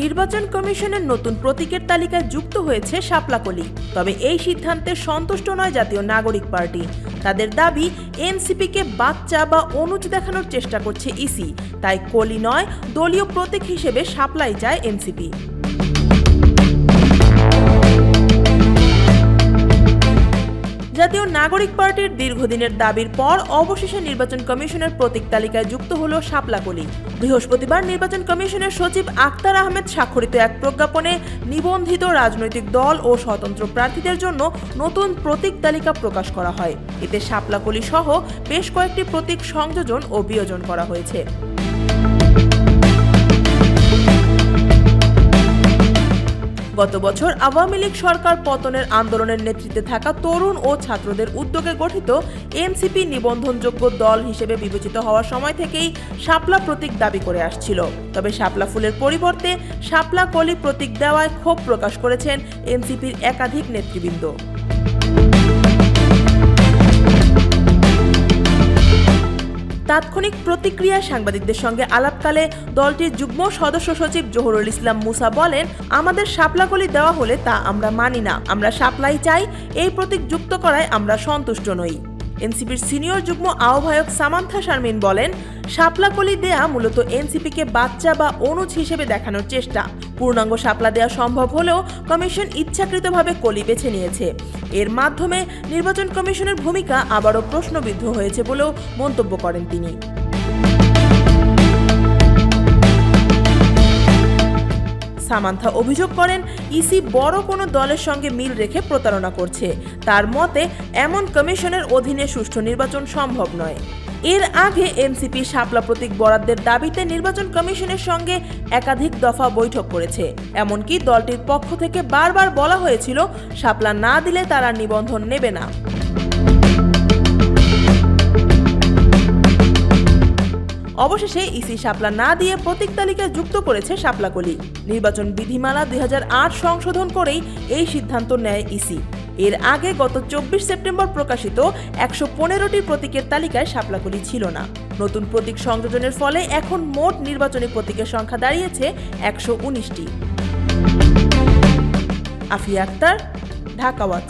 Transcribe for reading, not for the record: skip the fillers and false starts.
নির্বাচন কমিশনের নতুন প্রতীকের তালিকায় যুক্ত হয়েছে শাপলা কলি। তবে এই সিদ্ধান্তে সন্তুষ্ট নয় জাতীয় নাগরিক পার্টি। তাদের দাবি, এনসিপিকে বাচ্চা বা অনুজ দেখানোর চেষ্টা করছে ইসি, তাই কলি নয়, দলীয় প্রতীক হিসেবে শাপলাই চায় এনসিপি। জাতীয় নাগরিক পার্টির দীর্ঘদিনের দাবির পর অবশেষে নির্বাচন কমিশনের প্রতীক তালিকায় যুক্ত হল শাপলা কলি। বৃহস্পতিবার নির্বাচন কমিশনের সচিব আক্তার আহমেদ স্বাক্ষরিত এক প্রজ্ঞাপনে নিবন্ধিত রাজনৈতিক দল ও স্বতন্ত্র প্রার্থীদের জন্য নতুন প্রতীক তালিকা প্রকাশ করা হয়। এতে শাপলা কলি সহ বেশ কয়েকটি প্রতীক সংযোজন ও বিয়োজন করা হয়েছে। গত বছর আওয়ামী লীগ সরকার পতনের আন্দোলনের নেতৃত্বে থাকা তরুণ ও ছাত্রদের উদ্যোগে গঠিত এনসিপি নিবন্ধনযোগ্য দল হিসেবে বিবেচিত হওয়ার সময় থেকেই শাপলা প্রতীক দাবি করে আসছিল। তবে শাপলা ফুলের পরিবর্তে শাপলা কলি প্রতীক দেওয়ায় ক্ষোভ প্রকাশ করেছেন এনসিপির একাধিক নেতৃবৃন্দ। তাৎক্ষণিক প্রতিক্রিয়া সাংবাদিকদের সঙ্গে আলাপকালে দলটির যুগ্ম সদস্য সচিব জহুরুল ইসলাম মুসা বলেন, আমাদের শাপলা কলি দেওয়া হলে তা আমরা মানি না, আমরা শাপলাই চাই। এই প্রতীক যুক্ত করায় আমরা সন্তুষ্ট নই। এনসিপির সিনিয়র যুগ্ম আহ্বায়ক সামান্থা শারমিন বলেন, শাপলা কলি দেয়া মূলত এনসিপিকে বাচ্চা বা অনুজ হিসেবে দেখানোর চেষ্টা। পূর্ণাঙ্গ শাপলা দেওয়া সম্ভব হলেও কমিশন ইচ্ছাকৃতভাবে কলি বেছে নিয়েছে। এর মাধ্যমে নির্বাচন কমিশনের ভূমিকা আবারও প্রশ্নবিদ্ধ হয়েছে বলেও মন্তব্য করেন তিনি। সামান্থা অভিযোগ করেন, ইসি বড় কোনো দলের সঙ্গে মিল রেখে প্রতারণা করছে। তার মতে, এমন কমিশনের অধীনে সুষ্ঠু নির্বাচন সম্ভব নয়। এর আগে এনসিপি শাপলা প্রতীক বরাদ্দের দাবিতে নির্বাচন কমিশনের সঙ্গে একাধিক দফা বৈঠক করেছে। এমনকি দলটির পক্ষ থেকে বারবার বলা হয়েছিল, শাপলা না দিলে তারা নিবন্ধন নেবে না। অবশেষে ইসি শাপলা না দিয়ে প্রতীক তালিকায় যুক্ত করেছে শাপলা কলি। নির্বাচন বিধিমালা 2008 সংশোধন করেই এই সিদ্ধান্ত নেয় ইসি। এর আগে গত 24 সেপ্টেম্বর প্রকাশিত 115টি প্রতীকের তালিকায় শাপলা কলি ছিল না। নতুন প্রতীক সংযোজনের ফলে এখন মোট নির্বাচনী প্রতীকের সংখ্যা দাঁড়িয়েছে 119টি। আফিয়া আক্তার, ঢাকা ওয়াচ।